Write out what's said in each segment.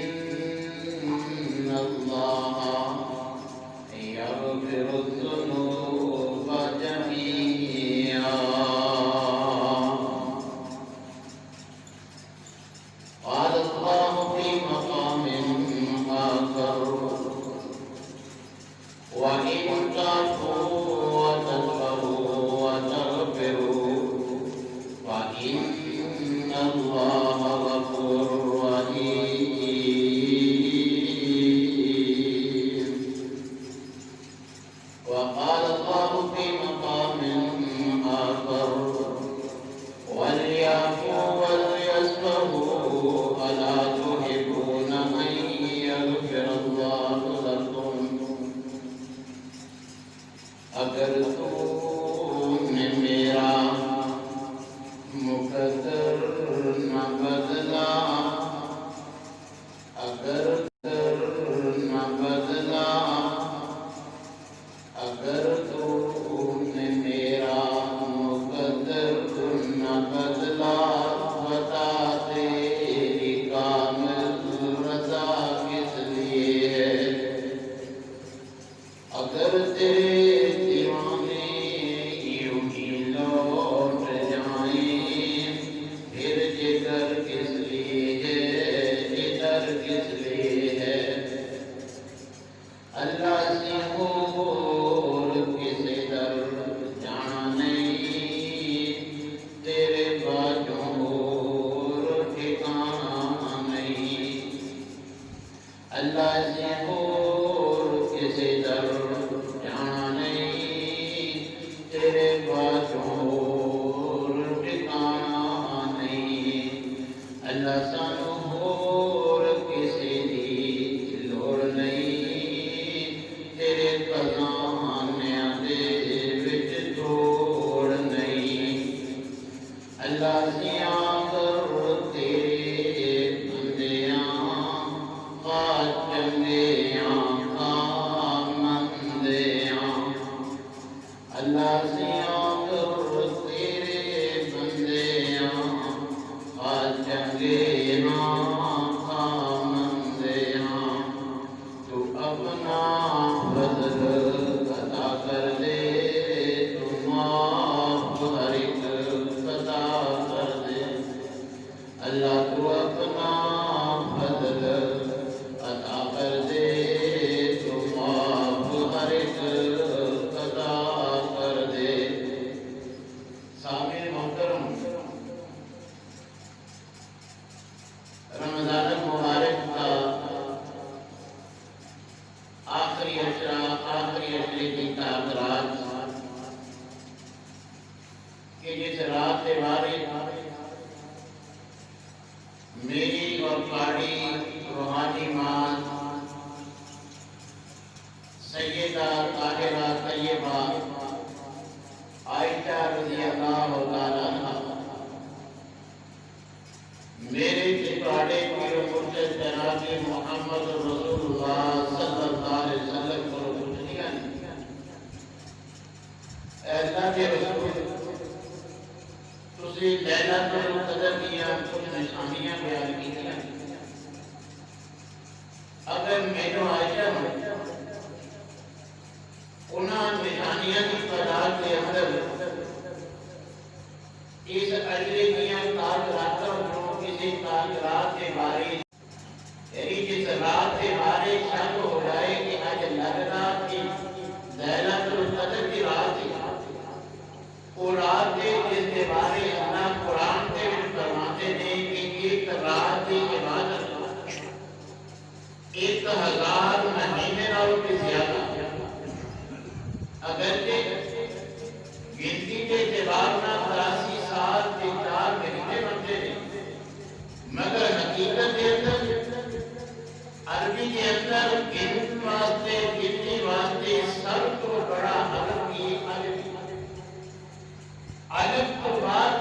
إن الله يغفر الذنوب جميعا. قال الله في مقام آخر: وإن تعفوا وتصفحوا وتغفروا فإن الله غفور رحيم. وقال الله في مقام آخر: وليعفوا وليصفحوا ألا تحبون أن يغفر الله لكم. اگر تو نے میرا مقدر نہ بدلا، اگر نہ بدلا، اگر تو نے میرا مقدر نہ بدلا، بتا تیری کامل رضا کس لیے ہے؟ اگر تیرے اللہ سے اور کسی در جانا نہیں، تیرے باتوں اور ٹھکانا نہیں۔ اللہ سانو اور کسی دی لوڑ نہیں، تیرے خزانیاں دے وچ توڑ نہیں۔ اللہ سیاں کر تیرے بندیاں اللہ سیاں کر تیرے بندیاں چنگے مندیاں، تو اپنا فضل عطا کر دے، تو معاف ہر ایک عطا کر دے۔ اللہ تو اپنا فضل عطا کر دے، تو معاف ہر ایک عطا کر دے۔ سامعین محترم، رمضان المبارک کا آخری اشرے کی تاثرات کہ جس رات بارے میری اور پاڑی روحانی ماں سیدہ طاہرہ طیبہ عائشہ رضی اللہ تعالیٰ عنہ میرے چپاڑے پیر مرشد جناب محمد رسول اللہ صلی اللہ علیہ وسلم کو کچھ دیا نہیں۔ اے اللہ کے رسول، تسی لیلۃ القدر دیا کچھ نشانیاں بیان کی دیا، اگر میرے عائشہ ہوں انہاں نشانیاں کی تعداد کے اندر اس اجرے کیا تاثراتوں جو کسی تاثرات کے بارے یعنی جس رات کے بارے شک ہو جائے کہ آج اللہ رات کی لیلۃ القدر کی رات تھی، وہ رات ہے جس کے بارے اللہ قرآن کے فرماتے ہیں کہ ایک رات کی عبادت 1000 مہینے نالوں بھی زیادہ، اگرچہ گنتی کے اعتبار نہ 83 سال کے 4 مہینے بنتے ہیں، مگر حقیقت کے اندر عربی کے اندر گنتی واسطے سب تو بڑا حرف کی الف تو بعد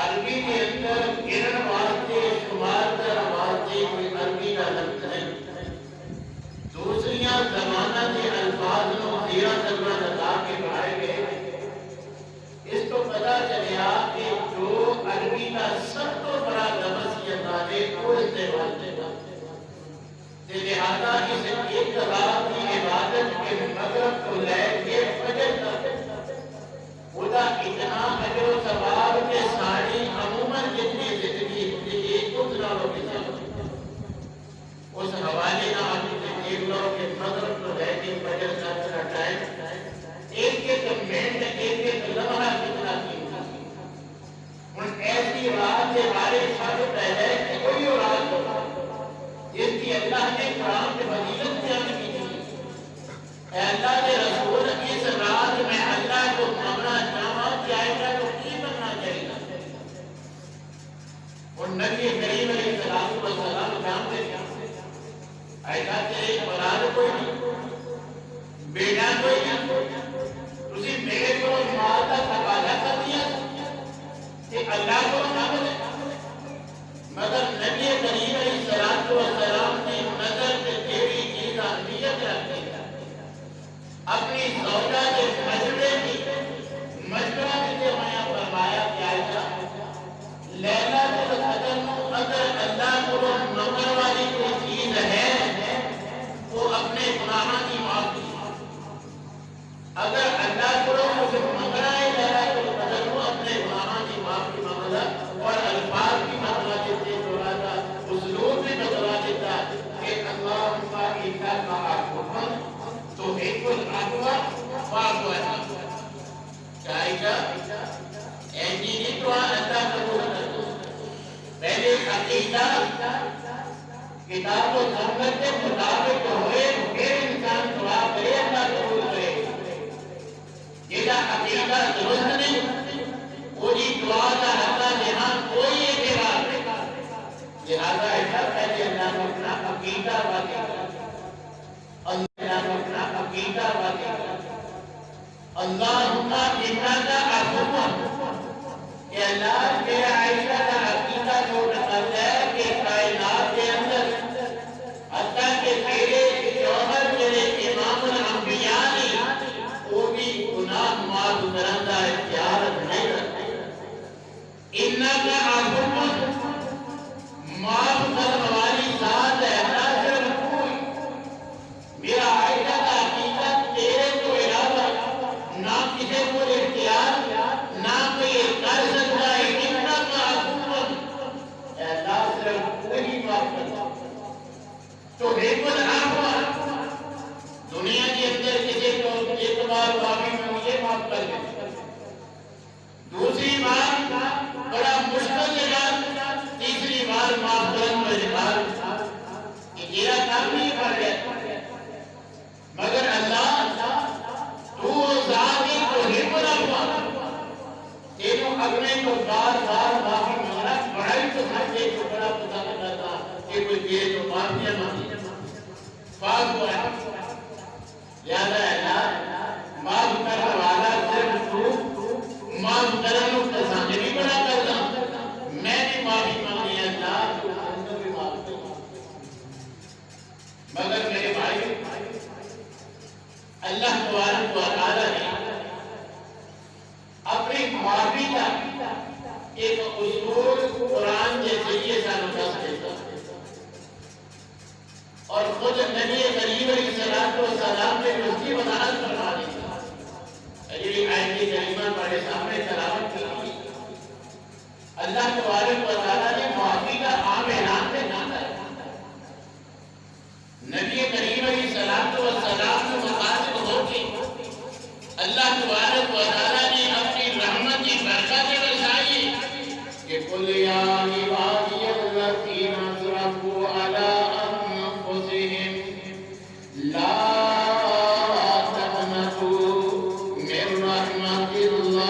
عربی کے اندر گرن واسطے شمار کر واسطے عربی کا لفظ ہے۔ دوسریاں زمانہ کے الفاظ نو زیرہ ترجمہ لگا کے پڑھائے گئے، اس کو پتہ چلیا کہ جو عربی کا سب تو بڑا لفظ یہ ہے وہ استعمال ہے۔ کتاب و سنت کے مطابق ہوئے پھر انسان دعا کرے اللہ قبول کرے جدا عقیدہ درست نہیں وہی دعا کا اللہ جہاں کوئی اعتبار نہیں لہذا ایسا پہلے اللہ کو اپنا عقیدہ واقع اللہ کو اپنا عقیدہ واقع اللہم انکا عفو کہ اللہ تیرا عائشہ کا عقیدہ جو نقل ہے کہ کائنات کے اندر حتیٰ کہ تیرے جوہر تیرے امام الانبیاء نے وہ بھی گناہ معاف کرنے کا اختیار نہیں رکھتے انکا عفو معاف کرنے والی ذات ہے نہ صرف کوئی میرا عائشہ کا عقیدہ تیرے تو علاوہ نہ کسی کو اختیار نہ کوئی کر سکتا ہے انکا عفو اللہ صرف وہی معاف کرتا تو حکمت عفو دنیا کے اندر کسی کو ایک بار معافی میں مجھے معاف کر دیں دوسری بار بڑا مشکل جگہ تیسری بار معاف کرنے میں اظہار کہ تیرا کام نہیں کر گیا مگر اللہ تو ذاتی کو حکمت عفو تینوں اگنے کو بار بار معافی مانگنا بڑائی تو سمجھے کو بڑا پتا کرتا کہ کوئی تیرے تو معافیاں مانگی فاض ہوا ہے یاد ہے اللہ معاف کرنے والا صرف تو معاف کرنے کو سامنے بھی بڑا کرتا میں بھی معافی مانگی ہے اللہ تو انہوں بھی معاف کرتا مگر میرے بھائی اللہ تبارک و تعالی نے اپنی معافی کا ایک اصول قرآن کے ذریعے سانو دس دیتا اور خود نبی کریم علیہ السلام نے اس کی وضاحت فرما دی یہ آیت کریمہ ہمارے سامنے تلاوت کی اللہ تبارک و تعالی نے معافی کا عام اعلان میں نہ نبی کریم علیہ السلام کو مخاطب ہو کے اللہ تبارک و تعالی نے اپنی رحمت کی برکت برسائی کہ قل یا عبادی الذین اسرفوا علی انفسہم لا تقنطوا من رحمت اللہ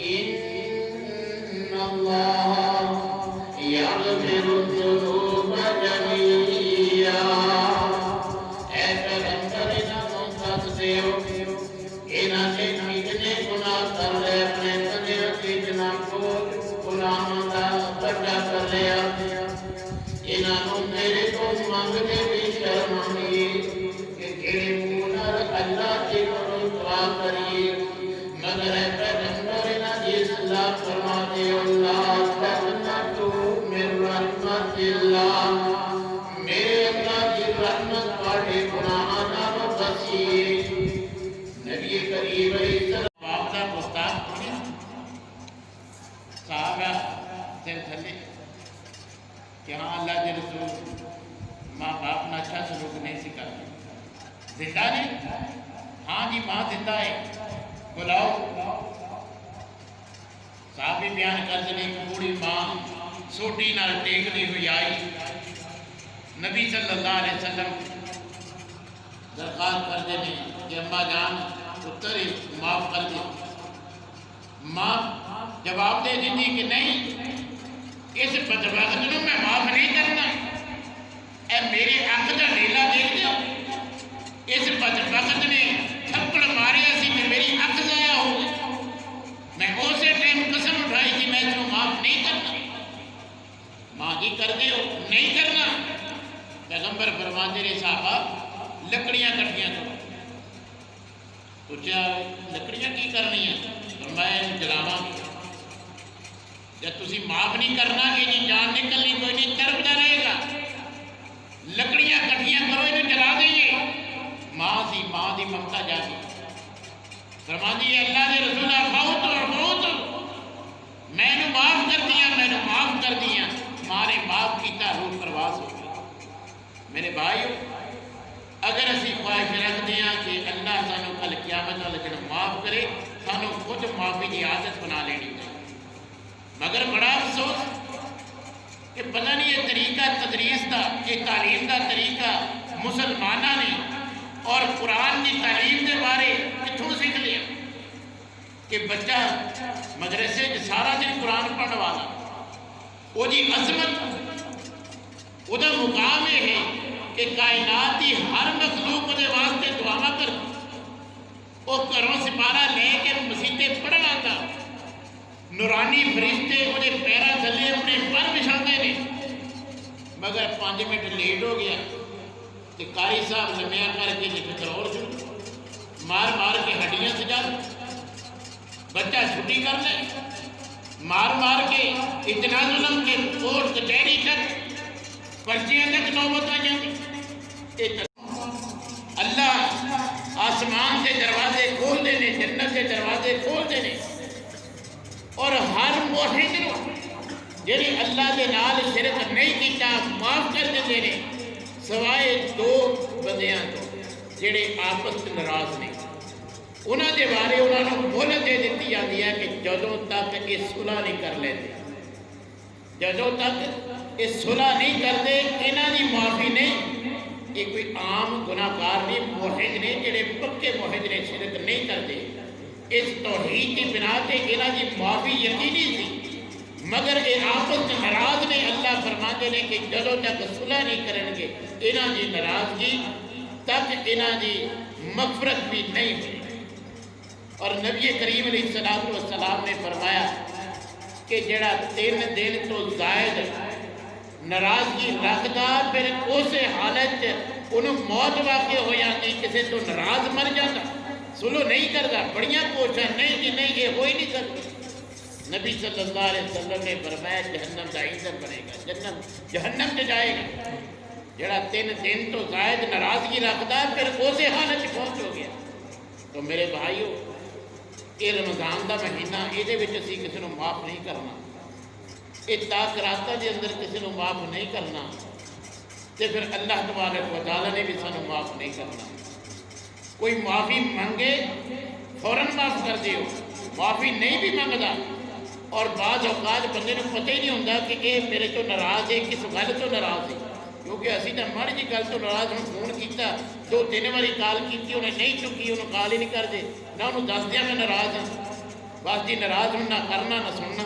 ان اللہ یغفر الذنوب جميعا انہاں سے کتنے گناہ کر لے اپنے بندے کے جناب کو گناہوں کا بچا کر لیا انہاں میرے کو مانگنے بھی شرم آئی کہ کیڑے منہ اللہ کے کرو دعا کریے مگر اے پیغمبر انہاں کی اصلاح فرما دے اللہ تقنطوا من رحمت اللہ میرے اللہ کی رحمت والے گناہ نہ بخشیے نبی کریم علیہ السلام باپ کا گستاخ ہونے صحابہ سے تھلے کہ ہاں اللہ کے رسول ماں باپ نے اچھا سلوک نہیں سکھاتے زندہ نہیں ہاں جی ماں زندہ ہے بلاؤ صحابی بیان کر دیں پوری ماں سوٹی نال ٹیکتی ہوئی آئی نبی صلی اللہ علیہ وسلم درخواست کر دیں کہ اماں جان پتر ہی معاف کر دیں ماں جواب دے دی کہ نہیں اس بدبخت نو میں معاف نہیں کرنا اے میرے اکھ دا ڈیلا دیکھ دو اس بدبخت نے تھپڑ ماریا سی کہ میری اکھ ضائع ہو گئی میں اسی ٹائم قسم اٹھائی کہ میں اس کو معاف نہیں کرنا ماں جی کر دے نہیں کرنا پیغمبر فرماتے رہے صحابہ لکڑیاں کٹیاں کرو پوچھا لکڑیاں کی کرنی ہیں فرمایا جلاواں جب تسی معاف نہیں کرنا کہ جی جان نکلنی کوئی نہیں تڑپتا رہے گا لکڑیاں کٹیاں کرو انہیں جلا دیں ماں سی ماں دی ممتا جاتی فرماتی ہے اللہ دے رسول فوت میں نے معاف کر دیا ماں نے معاف کیتا روح پرواز ہو گئی میرے بھائیو اگر اسی خواہش رکھتے ہیں کہ اللہ سانو کل قیامت والے دن معاف کرے سانو خود معافی کی عادت بنا لینی چاہیے مگر بڑا افسوس پتہ نہیں یہ طریقہ تدریس دا، یہ تعلیم دا طریقہ مسلمانہ نے اور قرآن کی تعلیم دے بارے کتوں سیکھ لیا کہ بچہ مدرسے سارا دن قرآن پڑھنے والا، وہ جی عظمت وہ مقام یہ ہے کہ کائنات کی ہر مخلوق وہ واسطے دعا کر، وہ گھروں سپارہ لے کے مسیطے پڑھن آتا، نورانی فرشتے وہ پیرا تھلے اپنے پر بچھاتے ہیں، مگر 5 منٹ لیٹ ہو گیا کہ قاری صاحب لمیا کر کے فکر اور شروع مار مار کے ہڈیاں سجا، بچہ چھٹی کر لے، مار مار کے اتنا ظلم کے کورٹ کچہری تک پرچیاں تک نوبت آ جاتی۔ اللہ آسمان کے دروازے کھول دینے، جنت کے دروازے کھول دینے، اور ہر موحد جنہیں اللہ کے نال شرک نہیں کیتا معاف کر دیتے ہیں، سوائے 2 بندیاں تو جڑے آپس ناراض نہیں، انہوں کے بارے انہوں نے مہلت دے دیتی جاتی ہے کہ جدوں تک یہ صلح نہیں کر لیتے، جدوں تک یہ صلح نہیں کرتے انہوں کی معافی نہیں۔ یہ کوئی عام گناہگار نہیں، موحد نے جڑے پکے موحد نے شرک نہیں کرتے، اس توحید کی بنا تے انہوں کی معافی یقینی تھی، مگر یہ آپس ناراض نے۔ اللہ فرماتے ہیں کہ جدوں تک صلح نہیں کریں گے انہوں کی ناراضگی تک انہوں کی مغفرت بھی نہیں ہوئی۔ اور نبی کریم علیہ السلام نے فرمایا کہ جڑا 3 دن تو زائد ناراضگی رکھتا پھر اس حالت انہوں موت واقع ہو جاتی، کسی تو ناراض مر جاتا، صلح نہیں کرتا، بڑیاں کوششیں نہیں کہ نہیں یہ ہو ہی نہیں سکتی۔ نبی صلی اللہ علیہ وسلم نے فرمایا جہنم کا ایندھن بنے گا، جہنم سے جائے گا جڑا 3 دن تو زائد ناراضگی رکھتا پھر اسی حالت پہنچ ہو گیا۔ تو میرے بھائیو، یہ رمضان کا مہینہ یہ اسی کسی کو معاف نہیں کرنا، یہ تاکراتہ کے اندر کسی کو معاف نہیں کرنا، تو پھر اللہ تبارک و تعالیٰ نے بھی سانو معاف نہیں کرنا۔ کوئی معافی منگے فوراً معاف کر دیو، معافی نہیں بھی منگتا، اور بعض اوقات بندے کو پتہ ہی نہیں ہوتا کہ یہ میرے تو ناراض ہے، کس گل تو ناراض ہے، کیونکہ اسی تو ماڑی جی گل تو ناراض ہوں، فون کیتا 2-3 باری کال کی انہیں نہیں چکی، انہوں کال ہی نہیں کرتے، نہ انہوں دس دیا میں ناراض ہوں، بس جی ناراض ہوں، نہ کرنا نہ سننا،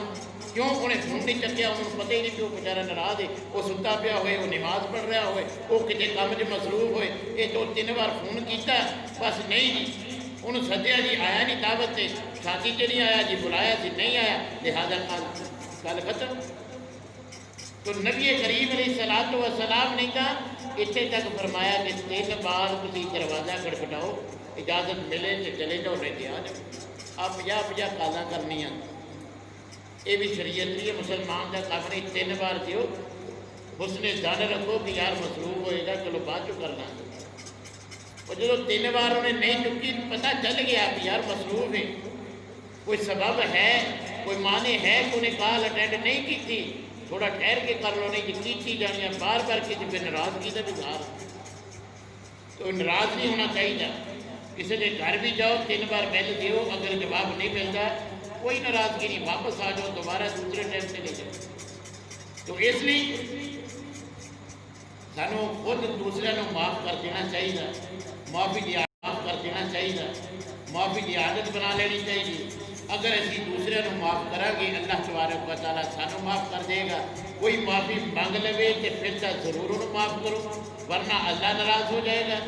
کیوں انہیں فون نہیں چکیا، انہوں پتہ ہی نہیں کہ وہ بیچارہ ناراض ہے، وہ ستا پیا ہوئے، وہ نماز پڑھ رہا ہوئے، وہ کسی کام میں مصروف ہوئے، یہ 2-3 بار فون کیتا بس نہیں جی، انہوں سدیا جی آیا نہیں دعوت سے، شادی سے نہیں آیا جی، بلایا جی نہیں آیا، لہذا کل ختم۔ تو نبی کریم علیہ السلام نے کہا اتنے تک فرمایا کہ 3 بار تسی دروازہ کھٹکھٹاؤ، اجازت ملے تو چلے جاؤ، نہیں آ جاؤ۔ آپ 50 کالاں کرنی ہیں، یہ بھی شریعت نہیں ہے، مسلمان کا کام نہیں، 3 بار دیو، حسن ظن رکھو کہ یار مصروف ہوئے گا چلو بعد چو کرنا۔ اور جب 3 بار انہیں نہیں چکی پتہ چل گیا کہ یار مصروف ہے، کوئی سبب ہے، کوئی معنی ہے کہ انہیں کال اٹینڈ نہیں کی تھی، تھوڑا ٹھہر کے کر لو، نہیں کہ کی جانیاں بار بار کی پھر ناراضگی کا بھی گھار۔ تو ناراض نہیں ہونا چاہیے، کسی کے گھر بھی جاؤ 3 بار بیل دیو، اگر جواب نہیں ملتا کوئی ناراضگی نہیں، واپس آ جاؤ، دوبارہ دوسرے ٹائم سے نہیں جاؤ۔ تو اس لیے سانو خود دوسرے کو معاف کر دینا چاہیے، معافی کی معاف کر دینا چاہیے، معافی کی عادت بنا لینی چاہیے۔ اگر اسی دوسرے کو معاف کریں گے اللہ تبارک و تعالیٰ سانو معاف کر دے گا۔ کوئی معافی مانگ لے تو پھر تو ضرور انہوں معاف کرو، ورنہ اللہ ناراض ہو جائے گا۔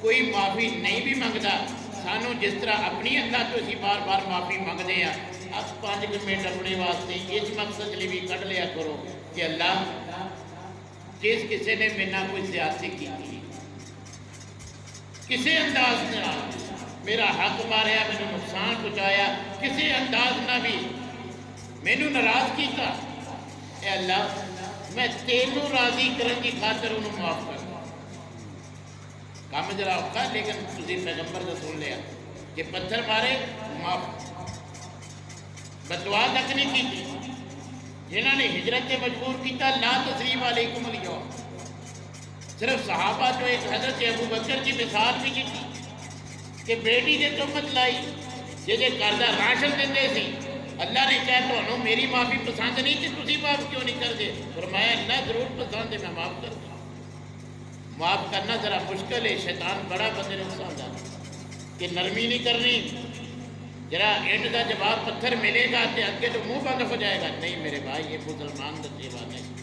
کوئی معافی نہیں بھی منگتا، سانو جس طرح اپنی اللہ تو اسی بار بار معافی منگتے ہیں، اب 5 منٹ اپنے واسطے اس مقصد لیے بھی کٹ لیا کرو کہ اللہ جس کسی نے میرے کوئی زیادتی کی کسی انداز نے میرا حق ماریا، مجھے نقصان پہنچایا، کسی انداز نہ بھی مینوں ناراض کیتا، اے اللہ میں تینوں راضی کرنے کی خاطر انہوں معاف کر۔ کام ذرا اوکھا لیکن تسی پیغمبر کا سن لیا کہ پتھر مارے معاف، بدعا تک نہیں کی تھی۔ جنہوں نے ہجرت سے مجبور کیتا لا تثریب علیکم اليوم، صرف صحابہ جو ایک حضرت ابو بکر کی مثال بھی کی تھی کہ بیٹی نے تہمت لائی، جہے گھر کا راشن دے سی اللہ نے کہا تو میری معافی پسند نہیں کہ تسی معاف کیوں نہیں کر دے؟ فرمایا اللہ ضرور پسند ہے، میں معاف کر دوں۔ معاف کرنا ذرا مشکل ہے، شیطان بڑا بندے نقصان دار کہ نرمی نہیں کرنی، ذرا اینڈ کا جواب پتھر ملے گا تو اگے تو منہ بند ہو جائے گا۔ نہیں میرے بھائی، یہ مسلمان کا جیوا نہیں۔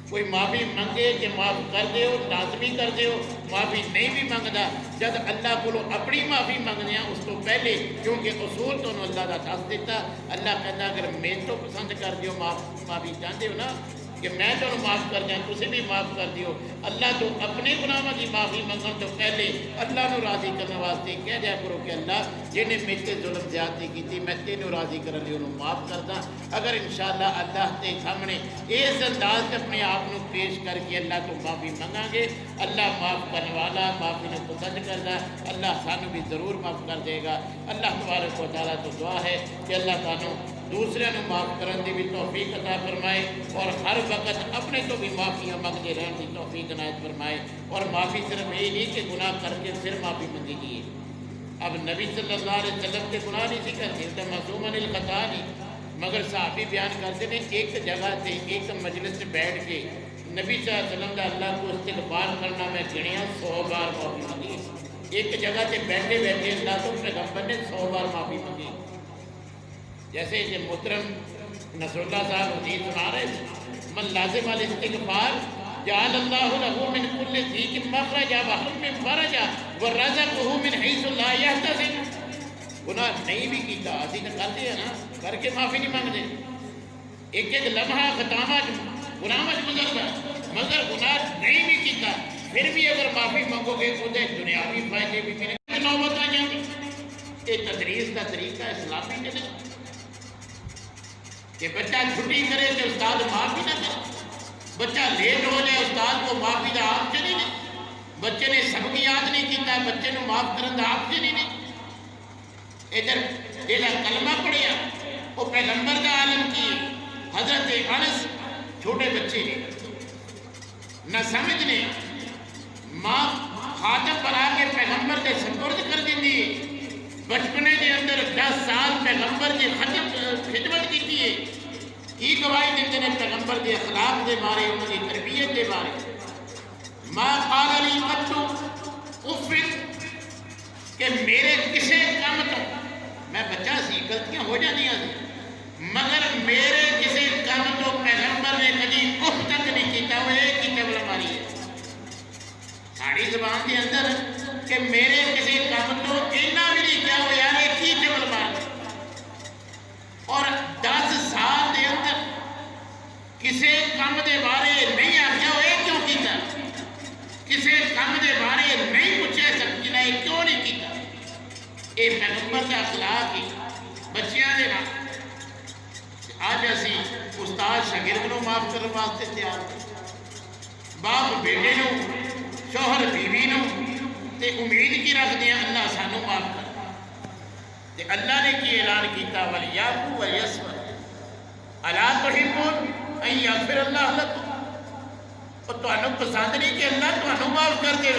کوئی معافی منگے کہ معاف کر دیو، لازمی کر دیو۔ معافی نہیں بھی منگتا، جب اللہ کو اپنی معافی منگنے ہیں اس تو پہلے، کیونکہ اصول تو اللہ کا دس دیتا۔ اللہ کہتا اگر میرے تو پسند کر دیو، معافی چاہتے ہو نا کہ میں تو معاف کر دیا، تسی بھی معاف کر دیو۔ اللہ تو اپنے گناہوں کی معافی منگن تو پہلے اللہ نو راضی کرنے واسطے کہہ دیا کرو کہ اللہ جنہیں میرے تے ظلم زیادتی کی میں تینوں راضی کرنے لیے انہوں معاف کردا۔ اگر انشاءاللہ اللہ کے سامنے اس انداز سے اپنے آپ کو پیش کر کے اللہ تو معافی منگا گے، اللہ معاف کرنے والا، معافی نے پسند کردا، اللہ سانو بھی ضرور معاف کر دے گا۔ اللہ تبارک و تعالیٰ تو دعا ہے کہ اللہ سانو دوسرے نو معاف کرن دی بھی توفیق عطا فرمائے، اور ہر وقت اپنے تو بھی معافیاں منگتے رہن دی توفیق عنایت فرمائے۔ اور معافی صرف یہ نہیں کہ گناہ کر کے پھر معافی منگی گئی ہے۔ اب نبی صلی اللہ علیہ وسلم کے گناہ نہیں سی کرتے تو معصوم عن الخطا نہیں، مگر صحابی بیان کرتے ہیں ایک جگہ سے ایک مجلس سے بیٹھ کے نبی صلی اللہ علیہ وسلم کا اللہ کو استغفار کرنا میں گنیا 100 بار معافی منگی۔ ایک جگہ سے بیٹھے بیٹھے اللہ تو پیغمبر نے 100 بار معافی منگی۔ جیسے کہ محترم نصر اللہ صاحب حدیث سنا رہے تھے، من لازم الاستغفار جعل اللہ له من کل ضیق مخرجا وحم من فرجا ورزقه من حیث لا یحتسب۔ گناہ نہیں بھی کیتا، اسی تو کرتے ہیں نا، کر کے معافی نہیں مانگتے، ایک ایک لمحہ خطامہ گناہ مت گزرتا، مگر گناہ نہیں بھی کیتا پھر بھی اگر معافی مانگو گے تو دنیاوی فائدے بھی ملے، نوبت آ جائیں گے۔ یہ تدریس کا طریقہ اسلامی کے نہیں کہ بچہ چھٹی کرے تو استاد معافی نہ کرے، بچہ لیٹ ہو جائے استاد کو معافی دا آپ سے نہیں، بچے نے سبق یاد نہیں کیتا بچے نے معاف کرن دا آپ سے نہیں۔ ادھر جیلا کلمہ پڑھیا وہ پیغمبر کا عالم کی حضرت انس چھوٹے بچے نے نہ سمجھنے، ماں خاتم بنا کے پیغمبر کے سپرد کر دی، بچپنے کے اندر 10 سال پیغمبر کی خدمت کی ہے، کی گواہی دیتے ہیں پیغمبر کے اخلاق دے بارے، ان کی تربیت دے بارے۔ ماں قال لی قط اف کہ میرے کسے کم تو میں بچہ سی، غلطیاں ہو جاتی ہیں، مگر میرے کسے کم تو پیغمبر نے کبھی اف تک نہیں کیتا، وہ ایک ہی ٹبل ماری ہے ساڑی زبان کے اندر کہ میرے کسی کام تو اتنا بھی نہیں کیا وہ یار ایک ہی ٹبل مار۔ اور 10 سال دے اندر کسی کام دے بارے نہیں آگیا وہ ایک کیوں کیتا، کسی کام دے بارے نہیں پوچھے سکتی نہ ایک کیوں نہیں کیتا۔ اے پیغمبر کا اخلاق ہی بچیاں دے نا، آج اسی استاد شاگرد نو معاف کرنے واسطے تیار، باپ بیٹے نو، شوہر بیوی نو تے امید کی رکھ دیا اللہ سانو معاف کر۔ تے اللہ نے کی اعلان کیتا وَلْيَعْفُوا وَلْيَصْفَحُوا أَلَا تُحِبُّونَ أَن يَغْفِرَ اللَّهُ لَكُمْ۔ اور تانوں پسند نہیں کہ اللہ تانوں معاف کر دے،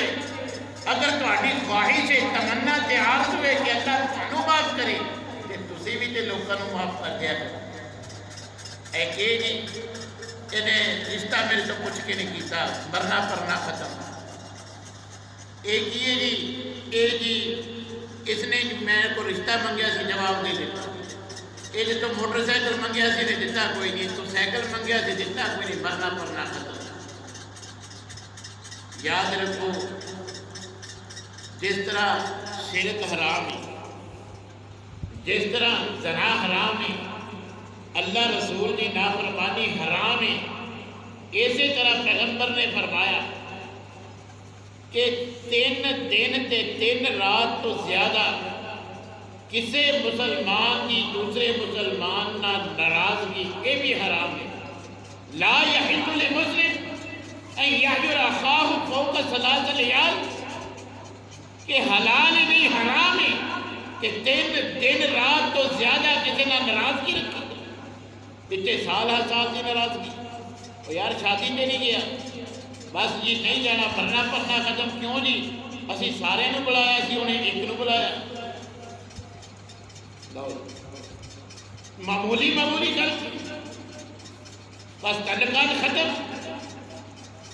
اگر تہاڈی خواہش ہے، تمنا تے آرزو ہوئے کہ اللہ تانوں معاف کرے تے تسی بھی تے لوکاں نوں معاف کر دیا کرو۔ اے کہ جی انہیں رشتہ میرے تو پوچھ کے نہیں کیتا، مرنا پرنا ختم۔ ایک یہ جی اس نے میں کو رشتہ منگیا سی جواب دے دیتا، یہ تو موٹر سائیکل منگیا سی نے دیتا کوئی نہیں، تو سائیکل منگیا سی دیتا کوئی نہیں، مرنا پرنا ختم۔ یاد رکھو جس طرح شرک حرام ہے، جس طرح زنا حرام ہے، اللہ رسول کی نافرمانی حرام ہے، اسی طرح پیغمبر نے فرمایا کہ 3 دن تے 3 رات تو زیادہ کسی مسلمان کی دوسرے مسلمان نہ ناراضگی یہ بھی حرام ہے۔ لا یحل لمسلم ان یحجر اخاہ فوق 3 لیال، کہ حلال نہیں حرام ہے کہ 3 دن رات تو زیادہ کسی نہ ناراضگی رکھی، پچھے سال ہر سال کی ناراضگی، اور یار شادی پہ نہیں گیا بس جی نہیں جانا، مرنا پرنا ختم، کیوں جی اسی سارے نو بلایا سی انہیں ایک نو بلایا۔ معمولی گل بس تعلقات ختم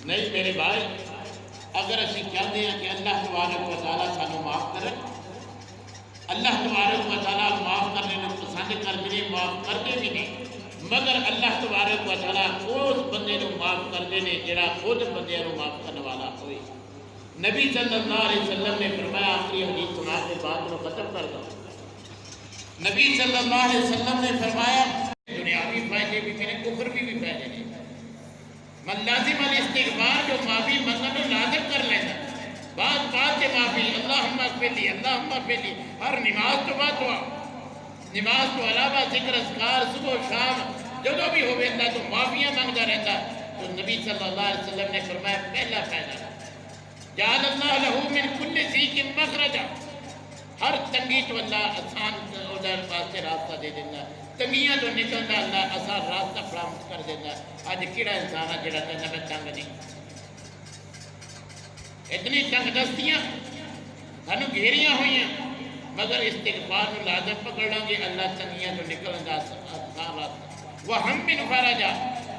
نہیں میرے بھائی. اگر اسی چاہتے ہیں کہ اللہ تبارک و تعالیٰ سانو معاف کرے، اللہ تبارک و تعالیٰ معاف کرنے کو پسند کرتے ہیں، معاف کرتے بھی نہیں، مگر اللہ تبارک و تعالیٰ اس بندے کو معاف کرتے ہیں جڑا خود بندے کو معاف کرنے والا ہوئے. نبی صلی اللہ علیہ وسلم نے فرمایا، آخری حدیث سنا کے بات کو ختم کر دو. نبی صلی اللہ علیہ وسلم نے فرمایا دنیاوی فائدے بھی میرے کفر بھی فائدے نہیں. من لازم الاستغفار جو معافی منگن لازم کر لیتا بات سے معافی، اللہم اغفر لی، اللہم اغفر لی، ہر نماز تو بات ہوا، نماز تو علاوہ ذکر اذکار صبح و شام جدو بھی ہوئے اللہ تو معافیاں مانگتا رہتا. تو نبی صلی اللہ علیہ وسلم نے فرمایا پہلا فائدہ جعل اللہ لہو من کل ضیق مخرجا، ہر تنگی تو اللہ آسان ادھر پاسے راستہ دے دینا، تنگیاں تو نکلنا اللہ آسان راستہ فراہم کر دینا. آج کیڑا انسان ہے جڑا کہنا میں تنگ نہیں، اتنی تنگ دستیاں سانو گھیریاں ہوئی ہیں، مگر استغفار میں لازم پکڑ لیں گے اللہ تنگیاں تو نکلن دا آسان راستہ. وہ ہم بھی نفارا جا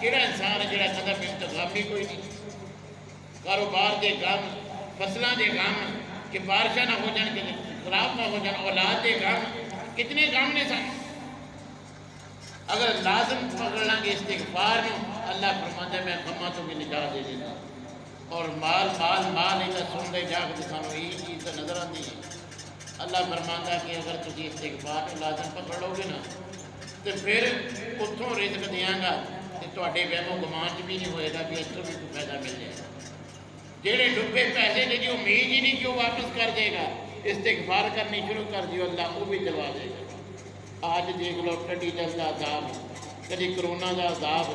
کیڑا انسان ہے جڑا کہنا میں انتظام بھی کوئی نہیں، کاروبار دے غم، فصلوں دے غم کہ بارشاں نہ ہو جان کہ خراب نہ ہو جان، اولاد دے غم، کتنے غم نے سن. اگر لازم پکڑ لیں گے استغفار میں اللہ فرماتا ہے میں غماں تو بھی نجات دے دیتا. اور مال ہی تو سن دے جا کے سانو یہی چیز تو نظر آتی ہے. اللہ فرماتا ہے کہ اگر تجھے استغفار میں لازم پکڑ لو گے نا تو پھر اتوں رزق دیاں گا تو تواڈے وہم و گمان چ بھی نہیں ہوئے گا کہ اتوں بھی کوئی فائدہ مل جائے گا. جہے ڈبے پیسے نے جو امید ہی نہیں کہ وہ واپس کر دے گا، استغفار کرنی شروع کر دیو اللہ وہ بھی دلوا دے گا. آج دیکھ لو ٹڈی جل کا عذاب، کدی کرونا کا عذاب،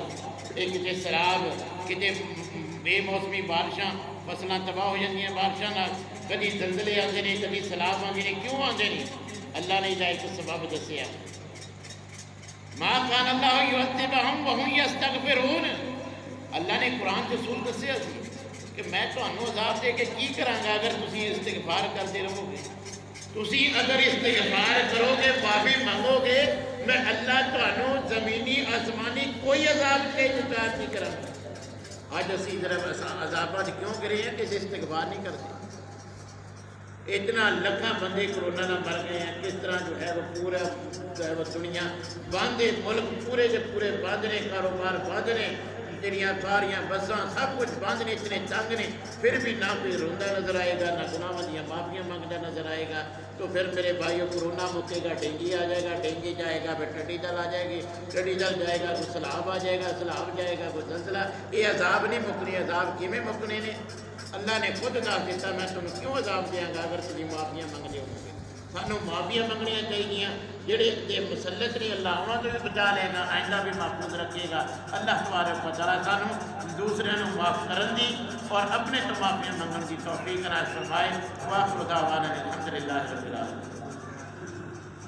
کتے سیلاب، کتے بے موسمی بارشاں، فصلاں تباہ ہو جاتی ہیں بارشاں نال، کدی زلزلے آتے ہیں، کدی سیلاب آتے ہیں. کیوں آتے ہیں؟ اللہ نے ایک سبب دسیا. ما کان اللہ یعذبہم وہم یستغفرون، اللہ نے قرآن کے اصول دسیا کہ میں تمہیں عذاب دے کے کی کراں گا اگر تسی استغفار کرتے رہو گے. تسی اگر استغفار کرو گے، معافی مانگو گے، میں اللہ تمہیں زمینی آسمانی کوئی عذاب کے انتظار نہیں کراں گا. آج اسی طرح عذابات کیوں کرے ہیں کہ استغفار نہیں کرتے. اتنا لکھاں بندے کرونا نہ مر گئے ہیں، کس طرح جو ہے وہ پورا جو ہے وہ دنیا بند ہے، ملک پورے کے پورے بند نے، کاروبار بند نے، جڑیاں کاریاں بساں سب کچھ بند نے، اتنے تنگ نے، پھر بھی نہ کوئی روندہ نظر آئے گا، نہ گناہاں دیاں معافیاں مانگدا نظر آئے گا. تو پھر میرے بھائیو کرونا مکے گا، ڈینگی آ جائے گا، ڈینگی جائے گا، پھر ٹڈی دل آ جائے گی، ٹڈی دل جائے گا، کوئی سیلاب آ جائے گا، سیلاب جائے گا، کوئی زلزلہ. یہ عذاب نہیں مکنے. عذاب کیویں مکنے نے؟ اللہ نے خود دس دیتا میں تمہیں کیوں عذاب دیاں گا اگر تجھے معافیاں منگنے ہوں گے. سانو معافیاں منگنیاں چاہیے. جڑے مسلط نے اللہ انہوں تو بھی بچا لے گا، آئندہ بھی محفوظ رکھے گا. اللہ تبارک و تعالیٰ سانو دوسرے نو معاف کرن دی اور اپنے تو معافیاں منگن دی توفیق عطا فرمائے. واخر دعوانا